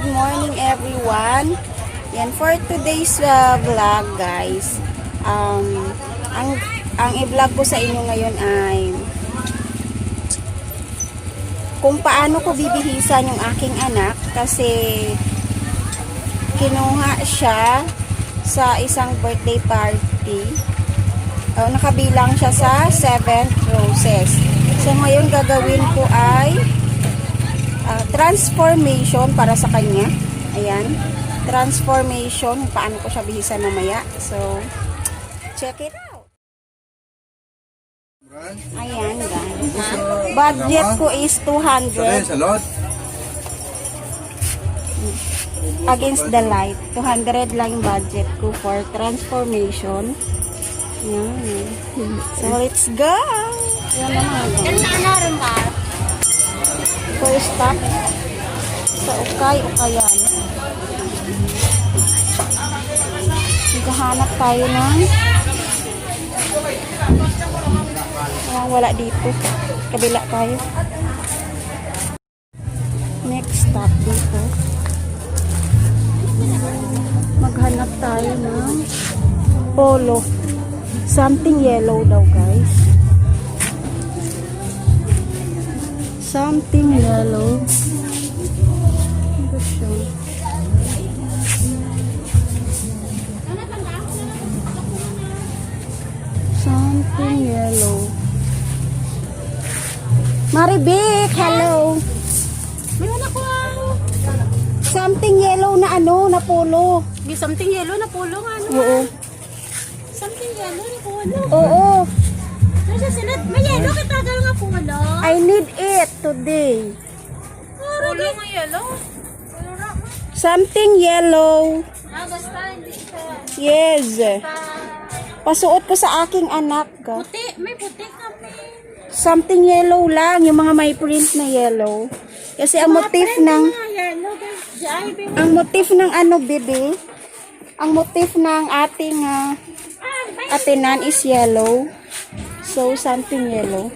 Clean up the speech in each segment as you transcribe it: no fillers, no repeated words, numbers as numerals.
good morning everyone. Yan, for today's vlog guys. Ang i-vlog ko sa inyo ngayon ay kung paano ko bibihisan yung aking anak kasi kinuha siya sa isang birthday party. Nakabilang siya sa 7 roses. So ngayon gagawin ko ay transformation para sa kanya. Ayan, transformation, paano ko siya bihisan mamaya. So check it out. Ayan guys, budget ko is 200 against the light. 200 lang yung budget ko for transformation. Ayan. So let's go. Ayan na mga guys. First stop sa Ukay Ukayan. Maghahanap tayo ng wala dito. Kabila tayo. Next stop dito. Maghanap tayo ng polo. Something yellow daw guys. Something yellow. Ito siya. Something yellow. Maribik, hello. Meron ako. Something yellow na ano, na polo. Something yellow na polo nga ano. Oo. Something yellow na polo. Oo. May yellow kita nga polo. I need it today. Polo nga yellow. Something yellow. Basta hindi siya. Yes. Pasuot ko sa aking anak. Puti, may puti kami. Something yellow lang, yung mga may print na yellow. Kasi ang motif ng ano bebe, ang motif ng ating atinan is yellow. So something yellow.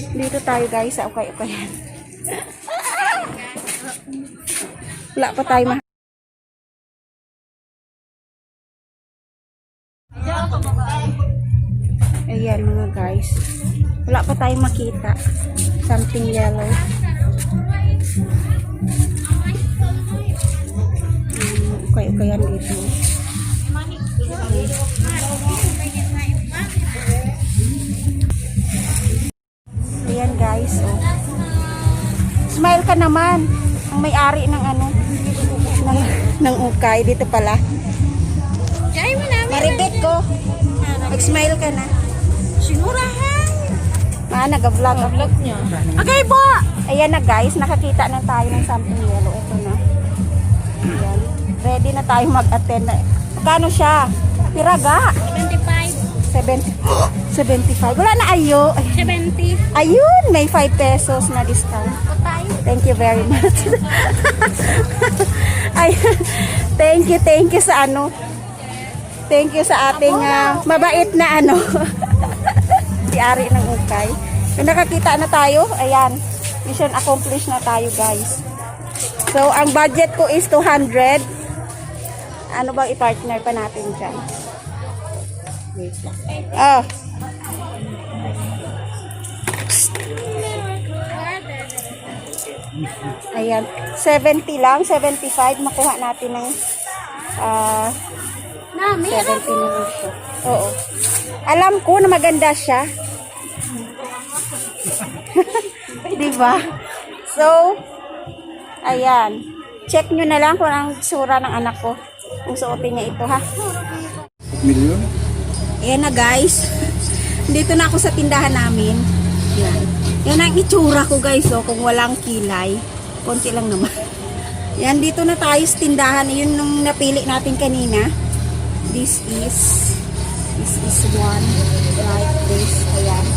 Dito tayo guys sa Ukay Ukayan. Wala pa tayo Ayan mga guys. Wala pa tayong makita. Something yellow. Ukay-ukayan dito. Ayan guys. Oh. Smile ka naman. Ang may-ari ng ano. ng ukay. Dito pala. Maribit ko. Mag-smile ka na. Sinurahan. Nag-vlog niya. Okay po! Ayan na guys, nakakita na tayo ng something yellow. Ito na. Ayan. Ready na tayo mag-attend. Magkano siya? Piraga? 75. Wala na ayo. 70. Ayun, may 5 pesos na discount. Thank you very much. Ayun. Thank you sa ano. Thank you sa ating mabait na ano. Di-ari ng ukay. Kung nakakita na tayo, ayan. Mission accomplished na tayo guys. So, ang budget ko is 200. Ano bang i-partner pa natin dyan? Wait lang. Oh. Ayan. 70 lang. 75. Makuha natin ng 70 naman siya. Oo. Alam ko na maganda siya. Diba? So, ayan. Check nyo na lang kung ang sura ng anak ko. Kung suotin niya ito, ha? Million? Ayan na, guys. Dito na ako sa tindahan namin. Ayan. Yan ang itsura ko, guys. Oh, kung walang kilay. Konti lang naman. Ayan, dito na tayo sa tindahan. Yun nung napili natin kanina. This is one like this. Ayan.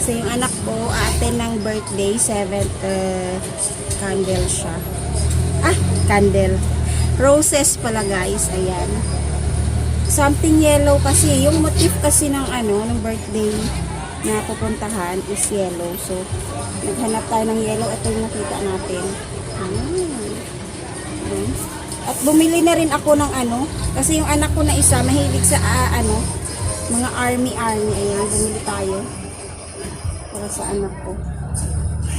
So yung anak ko atin ng birthday 7th candle siya. Candle. Roses pala guys. Ayan. Something yellow kasi yung motif kasi ng ano ng birthday na pupuntahan is yellow. So naghanap tayo ng yellow. Ito yung nakita natin. At bumili na rin ako ng ano, kasi yung anak ko na isa, mahilig sa mga army. Ayan, bumili tayo. Para sa anak ko.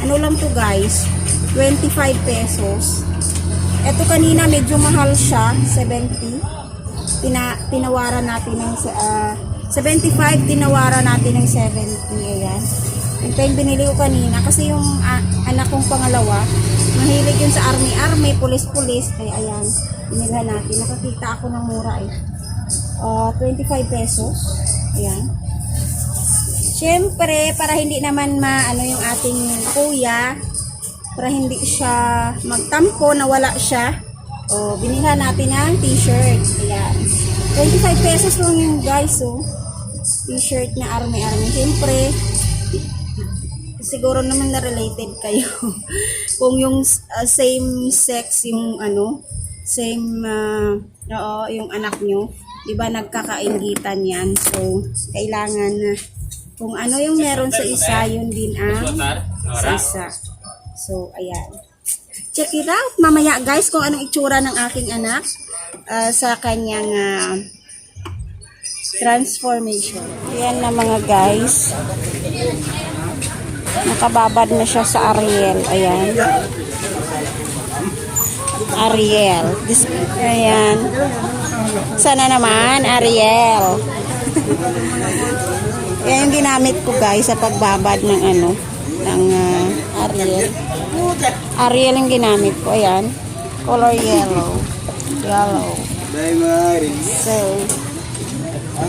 Ano lang to guys, 25 pesos. Ito kanina medyo mahal siya, 70. Tinawaran natin ng 75, tinawaran natin ng 70. Ayan. Ito yung binili ko kanina kasi yung anak kong pangalawa, mahilig yun sa army, pulis. Ay, ayan, binilhan natin. Nakakita ako ng mura 25 pesos. Ayan. Siyempre, para hindi naman yung ating kuya, para hindi siya magtampo na wala siya, binilhan natin ng t-shirt. Ayan. 25 pesos lang yung guys, t-shirt na army. Siyempre, siguro naman na related kayo kung yung same sex yung yung anak nyo, diba nagkakaingitan yan, so kailangan na kung ano yung meron sa isa, yun din ang sa isa. So ayan, check it out mamaya guys kung anong itsura ng aking anak sa kanyang transformation. Ayan na mga guys, nakababad na siya sa Ariel. Ayan. Ariel. Ayan. Sana naman, Ariel. Yan yung ginamit ko guys sa pagbabad ng Ariel. Ariel yung ginamit ko. Ayan. Color yellow. So,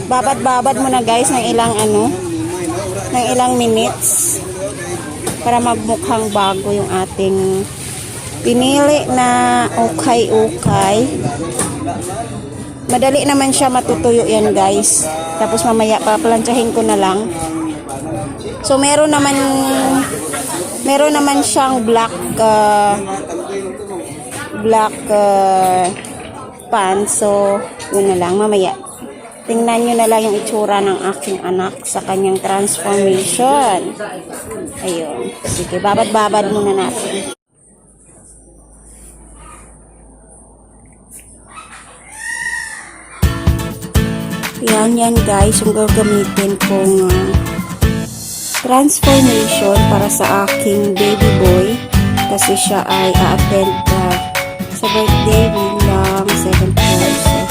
babad-babad mo na guys ng ilang minutes para magmukhang bago yung ating pinili na Ukay Ukay. Madali naman siya matutuyo yan guys. Tapos mamaya paplantsahin ko na lang. So meron naman siyang black pants. So yun na lang mamaya. Tingnan nyo na lang yung itsura ng aking anak sa kanyang transformation. Ayun. Sige, babad-babad muna natin. Yan guys, yung gagamitin kong transformation para sa aking baby boy. Kasi siya ay a-attend sa birthday bilang 7th person.